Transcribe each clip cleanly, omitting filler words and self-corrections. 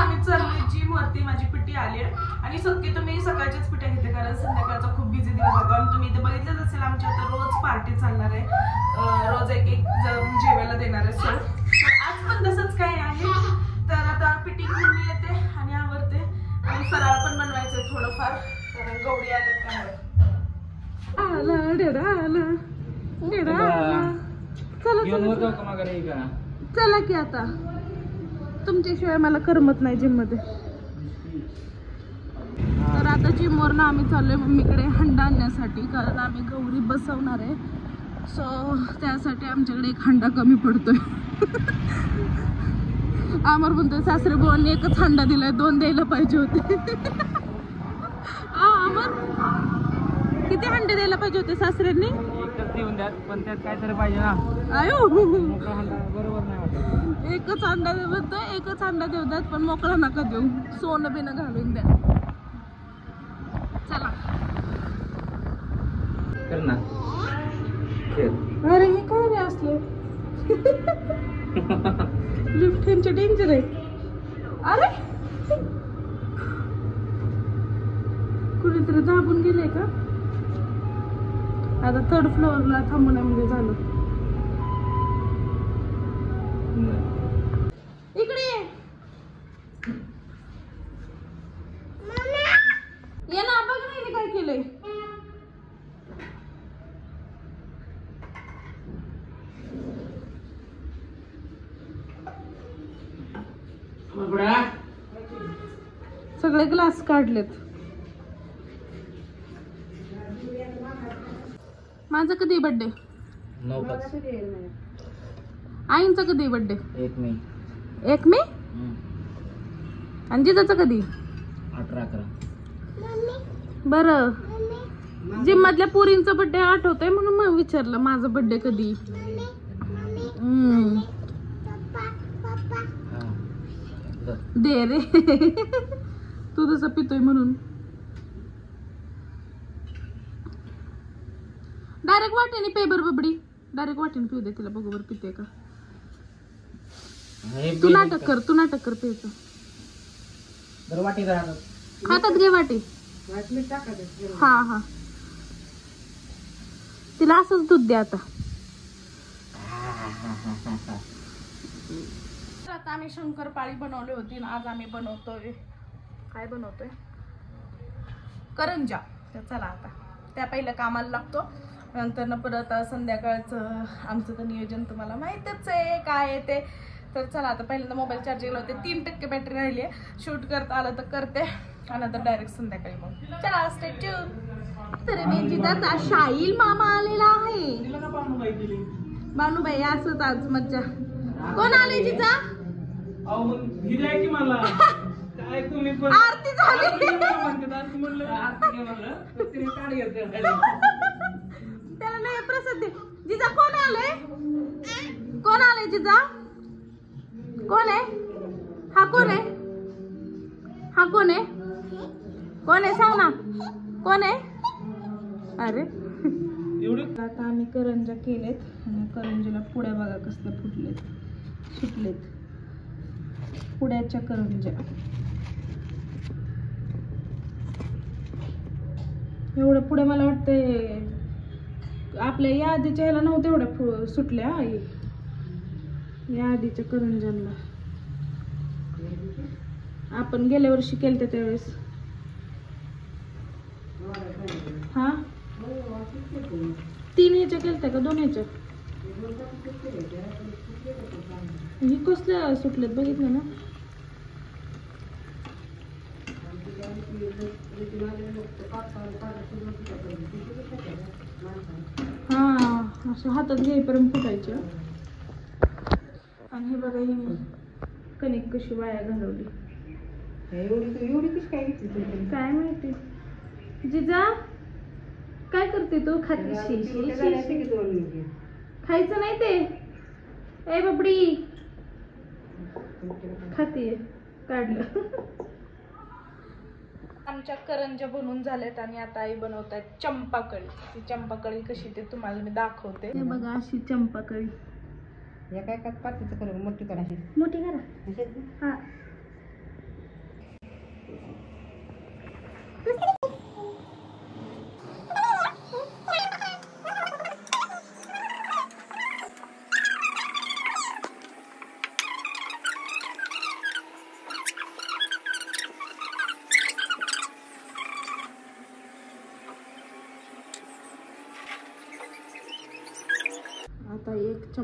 आम्ही चाललोय जिम वरती. माझी पिटी आली आहे आणि शक्यतो मी सकाळच्याच पिट्या घेते कारण संध्याकाळचा खूप बिझी दिवस जातो. आणि तुम्ही इथे बघितलंच असेल आमच्या आता रोज पार्टी चालणार आहे. रोज एक जेवायला देणार आहे. सो आज पण तसंच काय आहे. तर आता पिटी घेऊन मी येते आणि आवरते आणि फराळ पण बनवायचं थोडंफार कारण गौरी आले त्यामुळे. चला की आता तुमच्याशिवाय मला करमत नाही जिम मध्ये. तर आता जिम वरन आम्ही चाललोय मम्मीकडे हंडा आणण्यासाठी कारण आम्ही गौरी बसवणार आहे. सो त्यासाठी आमच्याकडे एक हंडा कमी पडतोय. आमर म्हणतोय सासरे बुवांनी एकच हंडा दिलाय 2 द्यायला पाहिजे होते. आमर किती हंडे द्यायला पाहिजे होते सासऱ्यांनी? एकच देऊन द्या पण त्यात काहीतरी पाहिजे ना. आयो मोकळा हंडा बरोबर नाही वाटत. एकच अंडा म्हणतोय एकच अंडा देऊ द्यात पण मोकळा नका देऊ. सोनं बिनं घालून द्या. चला कर ना. अरे हे काय रे असले लिफ्ट ह्यांचे डेंजर आहे. अरे कुणीतरी दाबून गेले का? आता 3rd फ्लोअरला थांबण्यामध्ये झालं. इकडे ये ना बघ नाही काय केलंय. सगळे ग्लास काढलेत. माझा कधी बर्थडे? 9/5. आईंचा कधी बर्थडे? 1 मे. 1 मे? आणि जिजाचा कधी? 18/11. बरं जिम मधल्या पुरींचा बर्थडे आठवतोय म्हणून मग विचारलं माझा बर्थडे कधी. दे रे तू तसं पितोय म्हणून. डायरेक्ट वाटेने पे बर बबडी. डायरेक्ट वाटेने पिऊ दे तिला बघू बर पिते का. तू नाटक कर प्यायचं. हातात घे वाटी. हा हा तिला असंच दूध द्या आता. आता आम्ही शंकरपाळी बनवली होती आणि आज आम्ही बनवतोय काय बनवतोय करंजा. तर चला आता त्या पहिलं कामाला लागतो. नंतर ना परत संध्याकाळचं आमचं तर नियोजन तुम्हाला माहीतच आहे काय आहे ते. तर चला आता पहिल्यांदा मोबाईल चार्जिंग लावते. 3% बॅटरी राहिली आहे. शूट करता आलं तर करते आणि नंतर डायरेक्ट संध्याकाळी मग चला स्टे ट्यून. तर जिजाचा शाहील मामा आलेला आहे. बानूबाई असंच आज मज्जा. कोण आले जिजा? आरती झाली. त्याला नाही प्रसाद. जिजा कोण आले? कोण आले जिजा? कोण आहे? हा कोण आहे? हा कोण आहे? कोण आहे सांग ना. कोण आहे? अरे आता आम्ही करंजा केलेत आणि करंजीला पुड्या बघा कसल्या फुटलेत सुटलेत. पुड्याच्या करंजा एवढ्या पुढे मला वाटतंय आपल्या या आधीच्या ह्याला नव्हत्या एवढ्या सुटल्या. या आधीच्या करंजांना आपण गेल्या वर्षी केलते त्यावेळेस. हा 3 ह्याच्या केलत्या का 2 ह्याच्या? ही कसल्या सुटल्यात बघितलं ना. हा असं हातात घेईपर्यंत फुटायच्या. आणि हे बघा ही मी कणिक कशी वाया घालवली. एवढी कशी काय घेतली काय माहिती. जिजा काय करते तू? खाते खायचं नाही ते. ए बबडी खाते काढलं. आमच्या करंजा बनवून झाल्यात आणि आता आई बनवत आहेत चंपाकळी. ती चंपाकळी कशी ते तुम्हाला मी दाखवते. हे बघा अशी चंपाकळी. या काय पातीचं करू मोठी करायची. मोठी करा. हा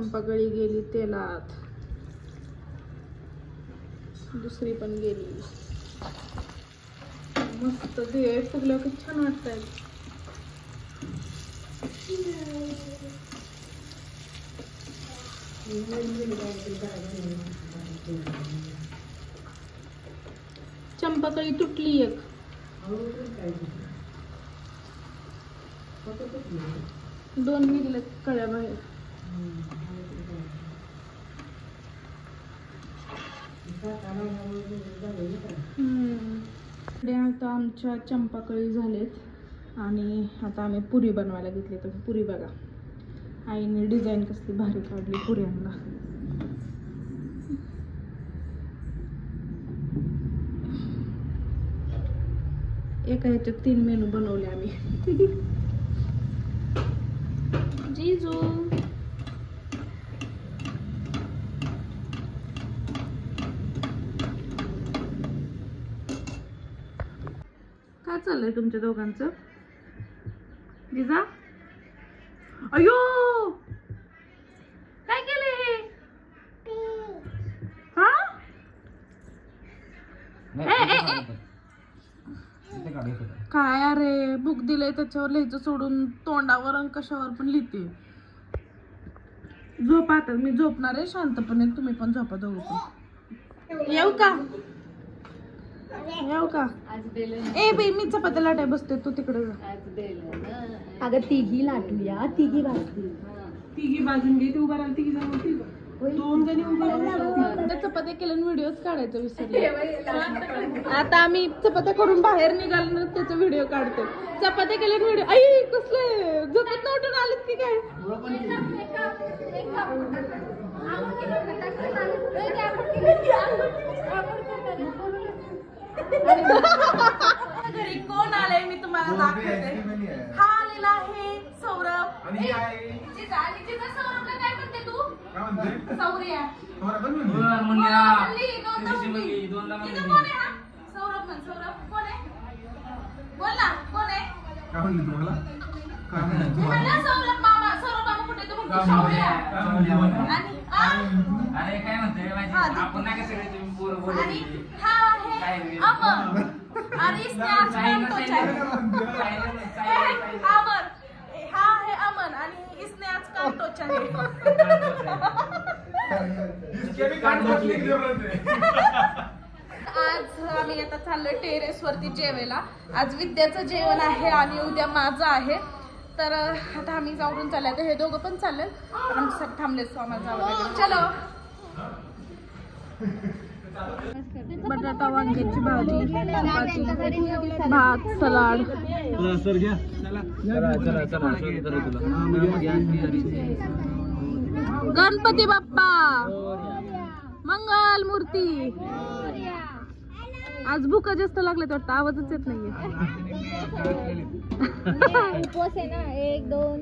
चंपाकळी गेली तेलात, दुसरी पण गेली. मस्त दिवे फुगल्यावर किती छान वाटतंय. चंपाकळी तुटली एक. दोन निघले कळ्या बाहेर. आता आमच्या चंपाकळी झालेत आणि आता आम्ही पुरी बनवायला घेतली. तर पुरी बघा, आईने डिझाईन कसली भारी काढली पुऱ्यांना. एका ह्याच्यात 3 मेनू बनवले आम्ही. जीजू काय चाललंय तुमच्या दोघांचं? जिजा अयो काय केलंय हे? हा काय अरे बुक दिलंय त्याच्यावर लिहायचं सोडून तोंडावर आणि कशावर पण लिहिते. झोप आता, मी झोपणार आहे शांतपणे, तुम्ही पण झोपा दोघं पण. येऊ का? येऊ का? ए बाई मी चपात्या लाटाय बसते, तू तिकडे जा. अगं तिघी लाटूया, तिघी भाजली. तिघी बाजून घे, ती उभा राहिली तिघी जण होती. 2 जणी उभा राहिल्या. चपात्या केल्या व्हिडिओच काढायचा विसरले. आता आम्ही चपात्या करून बाहेर निघालो त्याचा व्हिडिओ काढतो. चपात्या केल्या व्हिडिओ. आई कसले झोपेत नव्हतं आलेत की काय? घरी कोण आलंय मी तुम्हाला दाखवते. हा आलेला आहे सौरभ. सौरभला काय म्हणते तू? सौर्या. सौरभ म्हण. सौरभ कोण आहे? बोल ना कोण आहे? सौरभ मामा. सौरभ मामा कुठे? तू म्हणतो सौर्या. अरे काय म्हणते आपण नाही कसं तुम्ही पोरं बोलत. आणि हा आहे अमर. अरे इसने आज काम तो चाहिए. अमर. हा आहे अमन आणि इसने आज काम तो चाहिए. आज आम्ही आता चाललोय टेरेस वरती जेवायला. आज विद्याचं जेवण आहे आणि उद्या माझं आहे. तर आता आम्ही जाऊन चालले. तर हे दोघं पण चालले. आमच्यासाठी थांबले सो आम्हाला जावं लागेल. चलो. बटाटा वांग्याची भाजी, चपाती, भात, सलाड. गणपती बाप्पा मंगल मूर्ती. आज भूक जास्त लागले वाटतं, आवाजच येत नाहीये. उपवास आहे ना. 1 2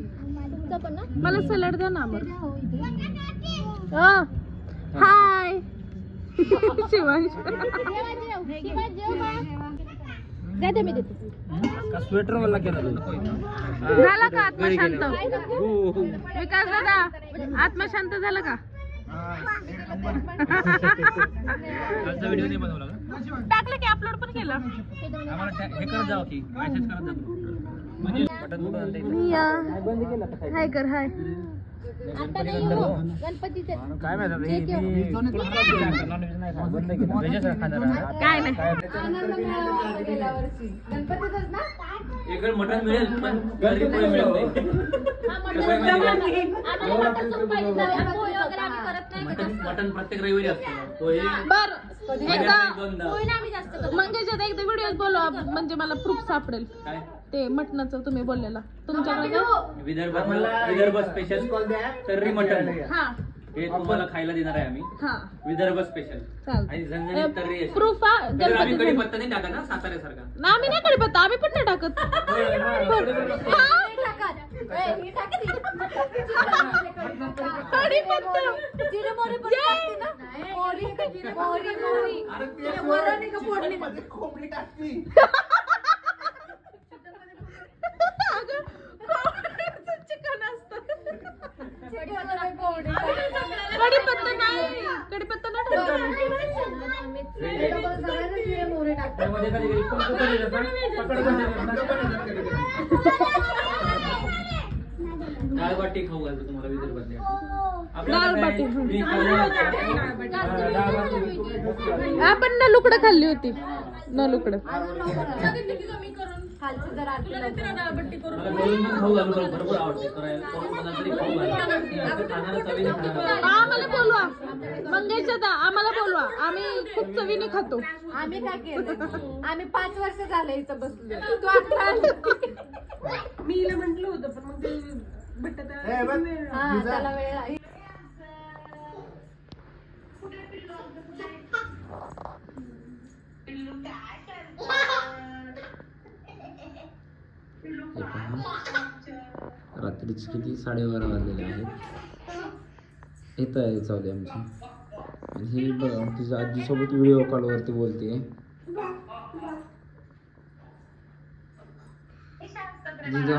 तुमचा पण ना. मला सलाड द्या ना अमर. हाय शिवांश. जाते मी देते. स्वेटर वाला केला झाला का आत्मा शांत? विकास दादा आत्मा शांत झाला का? व्हिडिओ नाही बनवला का? टाकलं की अपलोड पण केलं. आम्हाला हे करत जाऊ की मेसेज करत जाऊ. म्हणजे बटन बंद केलं. हाय कर हाय. आता नाही हो गणपतीचे. काय माहिती काय नाही. गणपतीतच ना. इकडे मटण मिळेल पण घरी पोहे मिळत नाही. मटण प्रत्येक रविवारी असतं. पोहे बर मंगेशात एकदा व्हिडिओ बोलवा म्हणजे मला प्रूफ सापडेल. काय ते मटणाचं तुम्ही बोललेला तुमच्याकडे. विदर्भ स्पेशल तर्री मटण हा हे तुम्हाला खायला देणार आहे आम्ही. हा विदर्भ स्पेशल आणि झणझणीत तर्री अशी. प्रूफ आम्ही कढीपत्ता नाही टाका ना साताऱ्यासारखा. आम्ही नाही कडीपत्ता, आम्ही पण नाही टाकत. चिकन असतं. त्यामध्ये एखादी गेली, कोण कुठं गेलं सांग? पकड कोण गेलं? डाळबाटी खाऊ घालतो तुम्हाला विदर्भातल्या. डाळबाटी. मी डाळबाटी. आपण नलुकडं खाल्ली होती. नलुकडं. मला बोलून पण खाऊ घालू मला भरपूर आवडते करायला. करून मला तरी खाऊ घालू. खाणारा चवीने खाणारा. आम्हाला बोलवा मंगेशच्या आम्हाला बोलवा. आम्ही खूप चवीने खातो. आम्ही काय केलं आम्ही 5 वर्ष झाले इथं बसलो तू आता मी हिला म्हंटल होतं पण मग ते भेटत हा त्याला वेळ आहे. रात्रीची किती 12:30 वाजलेले आहेत. येत आहे चालू आमची. आणि ही बघा तिच्या आजीसोबत व्हिडिओ कॉलवरती बोलते. जिजा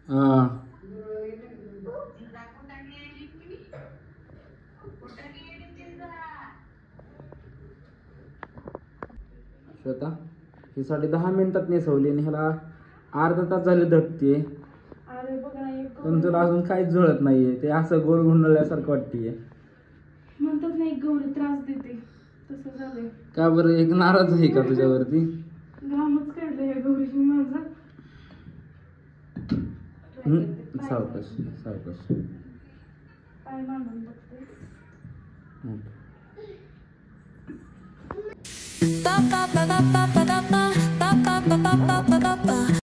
हा श्वेता ही 10:30 मिनिटात नेसवली आणि ह्याला अर्धा तास झाले धकते. पण तुला अजून काहीच जुळत नाहीये. ते असं गोल गुंडळल्यासारखं वाटतेय. म्हणतात नाही गौरी त्रास देते तसं झालंय. का बरं एक नाराज आहे का तुझ्यावरती? घामच काढलंय या गौरीशी माझा. सावकाश सावकाश. पाय मांडून बघते. हम्म.